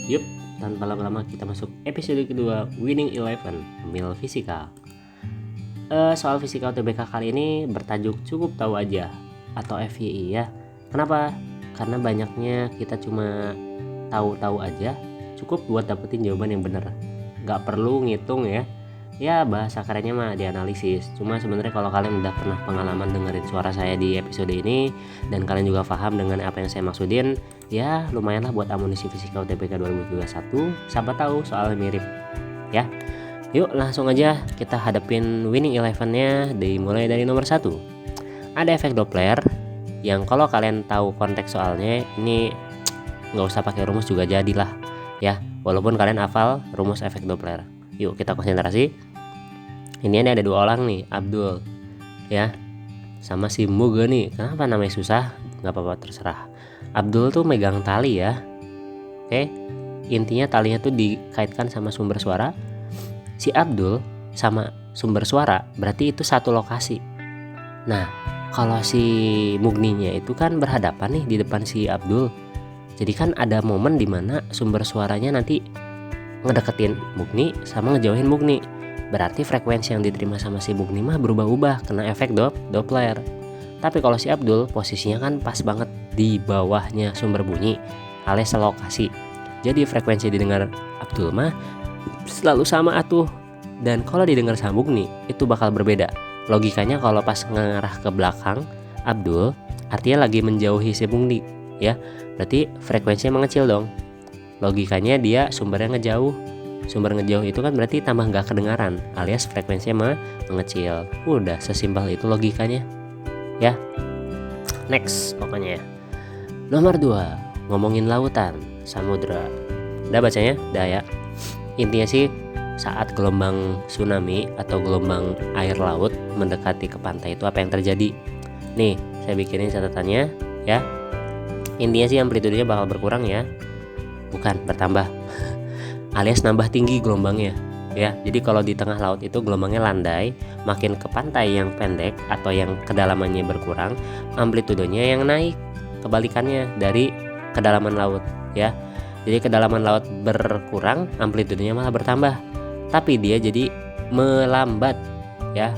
Yuk, tanpa lama-lama kita masuk episode kedua Winning Eleven Mil Fisika. Soal fisika UTBK kali ini bertajuk cukup tahu aja atau FYI ya. Kenapa? Karena banyaknya kita cuma tahu-tahu aja cukup buat dapetin jawaban yang bener. Gak perlu ngitung ya. Ya bahasa kerennya mah dianalisis. Cuma sebenarnya kalau kalian udah pernah pengalaman dengerin suara saya di episode ini dan kalian juga paham dengan apa yang saya maksudin, ya lumayanlah buat amunisi fisika UTBK 2021. Siapa tahu soalnya mirip ya. Yuk langsung aja kita hadapin winning eleven-nya. Dimulai dari nomor 1. Ada efek Doppler yang kalau kalian tahu konteks soalnya ini nggak usah pakai rumus juga jadilah ya, walaupun kalian hafal rumus efek Doppler. Yuk kita konsentrasi. Ini ada dua orang nih, Abdul ya sama si Muge nih. Kenapa namanya susah? Gak apa-apa, terserah. Abdul tuh megang tali ya. Oke, intinya talinya tuh dikaitkan sama sumber suara. Si Abdul sama sumber suara berarti itu satu lokasi. Nah kalau si Mugninya itu kan berhadapan nih di depan si Abdul. Jadi kan ada momen dimana sumber suaranya nanti ngedeketin Mugni sama ngejauhin Mugni. Berarti frekuensi yang diterima sama si Mugni mah berubah-ubah, kena efek Doppler. Tapi kalau si Abdul posisinya kan pas banget di bawahnya sumber bunyi alias selokasi. Jadi frekuensi didengar Abdul mah selalu sama atuh. Dan kalau didengar sama Mugni itu bakal berbeda. Logikanya kalau pas ngarah ke belakang Abdul artinya lagi menjauhi si Mugni ya. Berarti frekuensinya mengecil dong. Logikanya dia sumbernya ngejauh. Sumber ngejauh itu kan berarti tambah nggak kedengaran alias frekuensinya mengecil. Udah sesimpel itu logikanya ya. Next pokoknya. Nomor 2, ngomongin lautan, samudra. Udah bacanya? Udah ya. Intinya sih saat gelombang tsunami atau gelombang air laut mendekati ke pantai itu apa yang terjadi? Nih saya bikinin catatannya ya. Intinya sih amplitudenya bakal berkurang ya, bukan bertambah alias nambah tinggi gelombangnya ya. Jadi kalau di tengah laut itu gelombangnya landai, makin ke pantai yang pendek atau yang kedalamannya berkurang, amplitudenya yang naik. Kebalikannya dari kedalaman laut ya. Jadi kedalaman laut berkurang, amplitudenya malah bertambah. Tapi dia jadi melambat ya.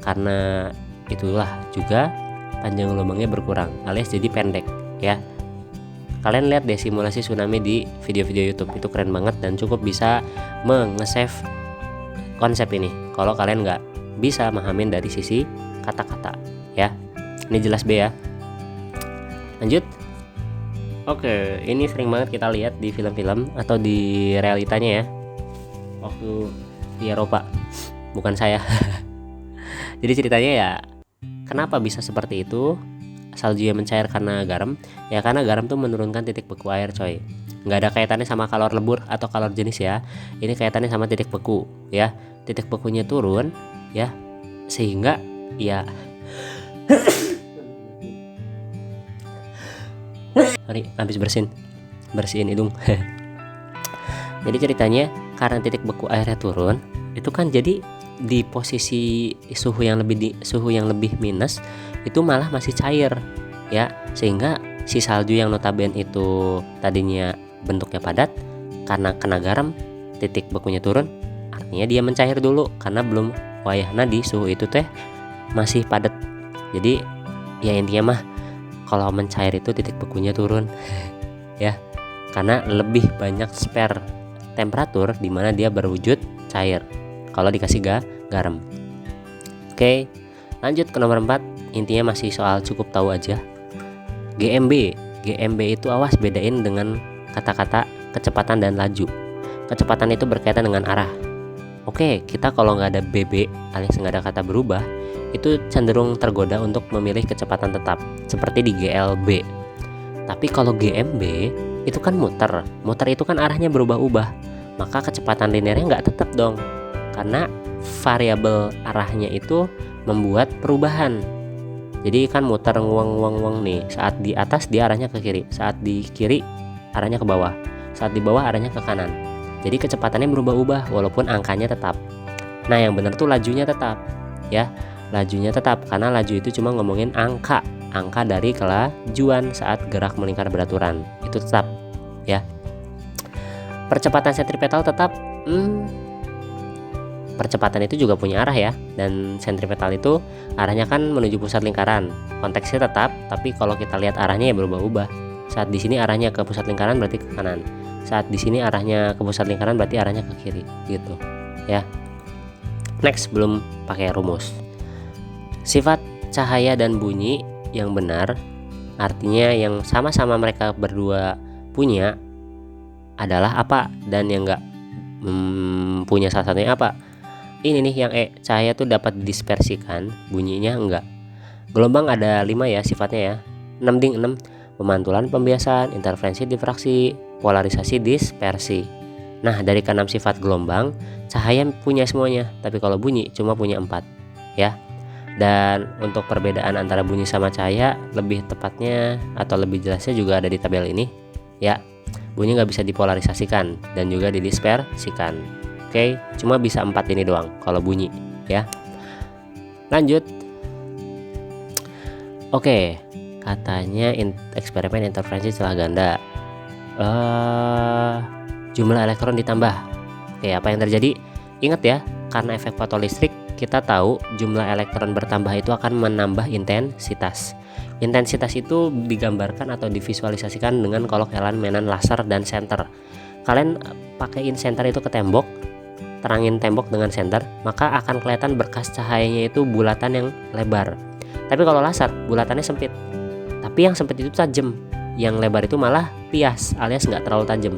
Karena itulah juga panjang gelombangnya berkurang alias jadi pendek ya. Kalian lihat deh simulasi tsunami di video-video YouTube, itu keren banget dan cukup bisa nge-save konsep ini kalau kalian nggak bisa memahami dari sisi kata-kata ya. Ini jelas B ya. Lanjut. Oke, ini sering banget kita lihat di film-film atau di realitanya ya, waktu di Eropa. Bukan saya. Jadi ceritanya ya, kenapa bisa seperti itu? Salju yang mencair karena garam ya, karena garam tuh menurunkan titik beku air coy. Nggak ada kaitannya sama kalor lebur atau kalor jenis ya. Ini kaitannya sama titik beku ya. Titik bekunya turun ya, sehingga ya sorry, habis bersihin hidung. Jadi ceritanya karena titik beku airnya turun, itu kan jadi di posisi suhu yang lebih minus itu malah masih cair ya, sehingga si salju yang notabene itu tadinya bentuknya padat karena kena garam, titik bekunya turun, artinya dia mencair dulu karena belum wayahna di suhu itu teh masih padat. Jadi ya intinya mah kalau mencair itu titik bekunya turun ya, karena lebih banyak spare temperatur di mana dia berwujud cair kalau dikasih garam. Oke, lanjut ke nomor 4. Intinya masih soal cukup tahu aja. GMB itu awas bedain dengan kata-kata kecepatan dan laju. Kecepatan itu berkaitan dengan arah. Oke, kita kalau nggak ada BB alias nggak ada kata berubah, itu cenderung tergoda untuk memilih kecepatan tetap seperti di GLB. Tapi kalau GMB itu kan muter itu kan arahnya berubah-ubah, maka kecepatan linearnya nggak tetap dong, karena variabel arahnya itu membuat perubahan. Jadi kan muter nguang nih, saat di atas dia arahnya ke kiri, saat di kiri arahnya ke bawah, saat di bawah arahnya ke kanan. Jadi kecepatannya berubah-ubah walaupun angkanya tetap. Nah yang benar tuh lajunya tetap ya. Lajunya tetap karena laju itu cuma ngomongin angka dari kelajuan saat gerak melingkar beraturan, itu tetap ya. Percepatan sentripetal tetap percepatan itu juga punya arah ya, dan sentripetal itu arahnya kan menuju pusat lingkaran. Konteksnya tetap, tapi kalau kita lihat arahnya ya berubah-ubah. Saat di sini arahnya ke pusat lingkaran berarti ke kanan. Saat di sini arahnya ke pusat lingkaran berarti arahnya ke kiri gitu ya. Next, belum pakai rumus. Sifat cahaya dan bunyi yang benar, artinya yang sama-sama mereka berdua punya, adalah apa, dan yang enggak punya salah satunya apa. Ini nih yang cahaya tuh dapat dispersikan, bunyinya enggak. Gelombang ada 5 ya sifatnya ya. 6 pemantulan, pembiasan, interferensi, difraksi, polarisasi, dispersi. Nah, dari ke-6 sifat gelombang, cahaya punya semuanya, tapi kalau bunyi cuma punya 4 ya. Dan untuk perbedaan antara bunyi sama cahaya lebih tepatnya atau lebih jelasnya juga ada di tabel ini ya. Bunyi nggak bisa dipolarisasikan dan juga didispersikan. Oke, cuma bisa 4 ini doang kalau bunyi ya. Lanjut. Oke, katanya eksperimen interferensi celah ganda. Jumlah elektron ditambah. Oke, apa yang terjadi? Ingat ya, karena efek fotolistrik kita tahu jumlah elektron bertambah itu akan menambah intensitas. Intensitas itu digambarkan atau divisualisasikan dengan kolok mainan laser dan senter. Kalian pakaiin senter itu ke tembok, terangin tembok dengan senter, maka akan kelihatan berkas cahayanya itu bulatan yang lebar. Tapi kalau laser, bulatannya sempit. Tapi yang sempit itu tajam, yang lebar itu malah pias alias nggak terlalu tajam.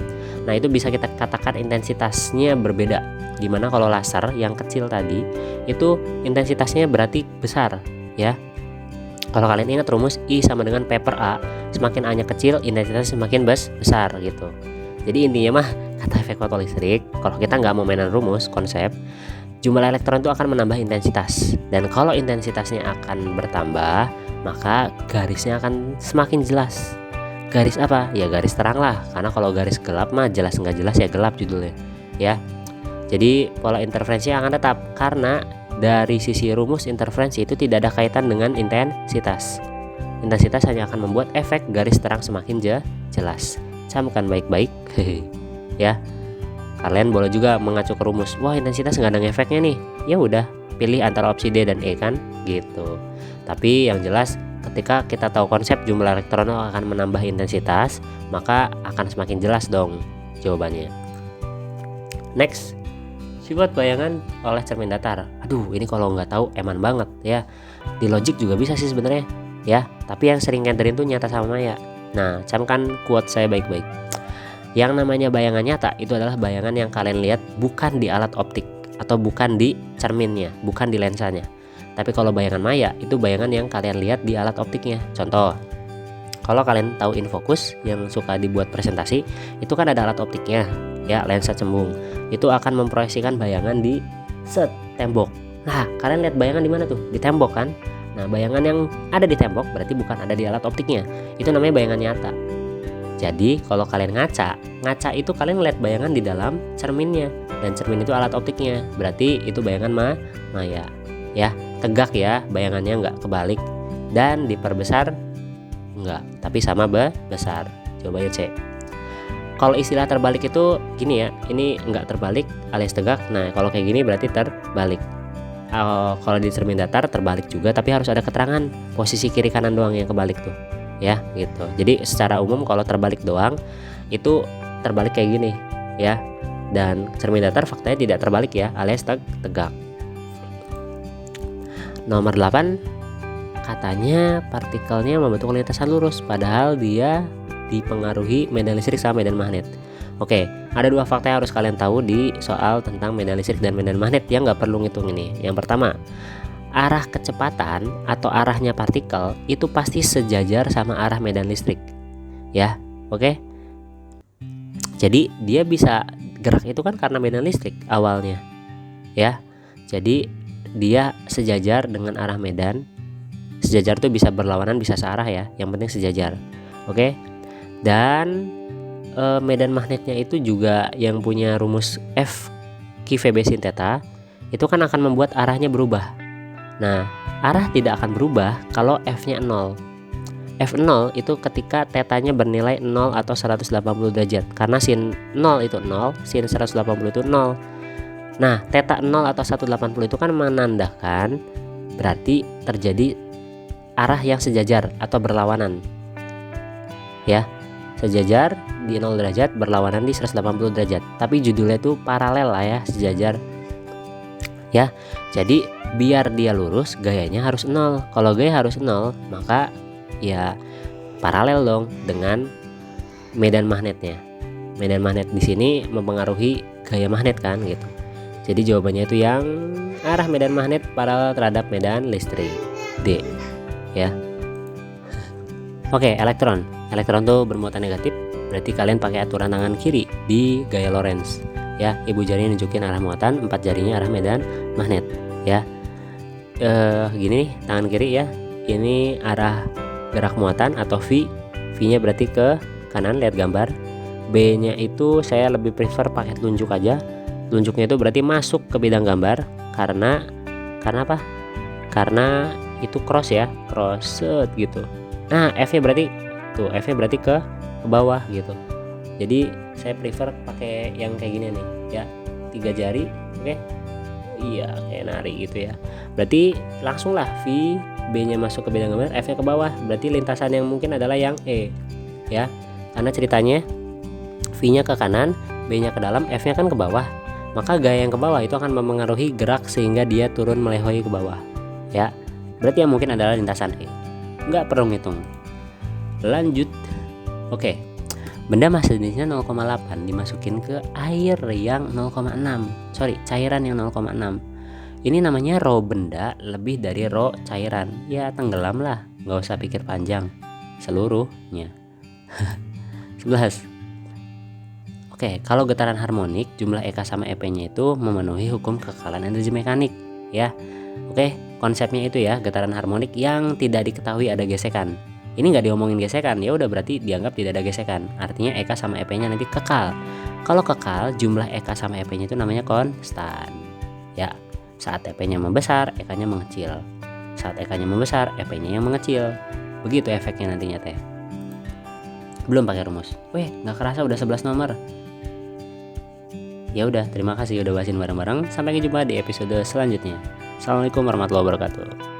Nah, itu bisa kita katakan intensitasnya berbeda. Dimana kalau laser yang kecil tadi itu intensitasnya berarti besar ya. Kalau kalian ingat rumus I sama dengan P per A, semakin A nya kecil intensitasnya semakin besar gitu. Jadi intinya mah kata efek fotolistrik, kalau kita nggak mau mainan rumus konsep, jumlah elektron itu akan menambah intensitas. Dan kalau intensitasnya akan bertambah, maka garisnya akan semakin jelas. Garis apa? Ya garis terang lah. Karena kalau garis gelap mah jelas nggak jelas ya gelap judulnya ya. Jadi pola interferensi akan tetap karena dari sisi rumus interferensi itu tidak ada kaitan dengan intensitas. Intensitas hanya akan membuat efek garis terang semakin jelas. Camkan baik-baik ya. Kalian boleh juga mengacu ke rumus. Wah, intensitas nggak ada efeknya nih. Ya udah, pilih antara opsi D dan E kan gitu. Tapi yang jelas ketika kita tahu konsep jumlah elektron akan menambah intensitas, maka akan semakin jelas dong jawabannya. Next, sifat bayangan oleh cermin datar. Aduh, ini kalau nggak tahu eman banget ya. Di logic juga bisa sih sebenarnya ya. Tapi yang sering nganterin tuh nyata sama maya. Nah, camkan quote saya baik-baik. Yang namanya bayangan nyata itu adalah bayangan yang kalian lihat bukan di alat optik atau bukan di cerminnya, bukan di lensanya. Tapi kalau bayangan maya itu bayangan yang kalian lihat di alat optiknya. Contoh, kalau kalian tahu infocus yang suka dibuat presentasi, itu kan ada alat optiknya ya, lensa cembung. Itu akan memproyeksikan bayangan di tembok. Nah, kalian lihat bayangan di mana tuh? Di tembok kan? Nah, bayangan yang ada di tembok berarti bukan ada di alat optiknya. Itu namanya bayangan nyata. Jadi kalau kalian ngaca itu kalian lihat bayangan di dalam cerminnya, dan cermin itu alat optiknya. Berarti itu bayangan maya. Ya, tegak ya, bayangannya nggak kebalik, dan diperbesar nggak, tapi sama besar. Jawabannya C. Kalau istilah terbalik itu gini ya, ini nggak terbalik alias tegak. Nah, kalau kayak gini berarti terbalik. Kalau di cermin datar terbalik juga, tapi harus ada keterangan posisi kiri kanan doang yang kebalik tuh ya gitu. Jadi secara umum kalau terbalik doang itu terbalik kayak gini ya, dan cermin datar faktanya tidak terbalik ya, alias tegak. Nomor 8, katanya partikelnya membentuk lintasan lurus padahal dia dipengaruhi medan listrik sama medan magnet. Oke, ada 2 fakta yang harus kalian tahu di soal tentang medan listrik dan medan magnet yang nggak perlu ngitung ini. Yang pertama, arah kecepatan atau arahnya partikel itu pasti sejajar sama arah medan listrik ya. Oke, jadi dia bisa gerak itu kan karena medan listrik awalnya ya. Jadi dia sejajar dengan arah medan. Sejajar tuh bisa berlawanan, bisa searah ya, yang penting sejajar. Oke. Dan medan magnetnya itu juga yang punya rumus F Q V B sin theta itu kan akan membuat arahnya berubah. Nah, arah tidak akan berubah kalau F-nya 0. F0 itu ketika tetanya bernilai 0 atau 180 derajat. Karena sin 0 itu 0, sin 180 itu 0. Nah, theta 0 atau 180 itu kan menandakan berarti terjadi arah yang sejajar atau berlawanan. Ya, sejajar di 0 derajat, berlawanan di 180 derajat. Tapi judulnya itu paralel lah ya, sejajar. Ya, jadi biar dia lurus gayanya harus 0. Kalau gaya harus 0, maka ya paralel dong dengan medan magnetnya. Medan magnet di sini mempengaruhi gaya magnet kan gitu. Jadi jawabannya itu yang arah medan magnet paralel terhadap medan listrik. D. Ya. Oke, elektron. Elektron tuh bermuatan negatif, berarti kalian pakai aturan tangan kiri di gaya Lorentz. Ya, ibu jarinya nunjukin arah muatan, 4 jarinya arah medan magnet. Ya. Gini nih, tangan kiri ya. Ini arah gerak muatan atau V. V-nya berarti ke kanan, lihat gambar. B-nya itu saya lebih prefer pakai telunjuk aja. Telunjuknya itu berarti masuk ke bidang gambar karena apa? Karena itu cross ya, cross set gitu. Nah, F-nya berarti tuh, F-nya berarti ke bawah gitu. Jadi saya prefer pakai yang kayak gini nih, ya. 3 jari, oke. Iya, kayak nari gitu ya. Berarti langsung lah V, B-nya masuk ke bidang gambar, F-nya ke bawah. Berarti lintasan yang mungkin adalah yang E. Ya. Karena ceritanya V-nya ke kanan, B-nya ke dalam, F-nya kan ke bawah. Maka gaya yang ke bawah itu akan mempengaruhi gerak sehingga dia turun melehoi ke bawah. Ya. Berarti yang mungkin adalah lintasan E. Nggak perlu ngitung. Lanjut. Oke. Benda massa jenisnya 0,8 dimasukin ke air yang 0,6. Sorry, cairan yang 0,6. Ini namanya rho benda lebih dari rho cairan. Ya tenggelam lah, nggak usah pikir panjang. Seluruhnya. 11. Oke, kalau getaran harmonik jumlah EK sama EP-nya itu memenuhi hukum kekekalan energi mekanik. Ya. Oke, konsepnya itu ya, getaran harmonik yang tidak diketahui ada gesekan. Ini nggak diomongin gesekan, ya udah berarti dianggap tidak ada gesekan. Artinya EK sama EP-nya nanti kekal. Kalau kekal, jumlah EK sama EP-nya itu namanya konstan. Ya, saat EP-nya membesar, EK-nya mengecil. Saat EK-nya membesar, EP-nya yang mengecil. Begitu efeknya nantinya teh. Belum pakai rumus. Weh, nggak kerasa udah 11 nomor. Ya udah, terima kasih udah bahasin bareng-bareng. Sampai jumpa di episode selanjutnya. Assalamualaikum warahmatullahi wabarakatuh.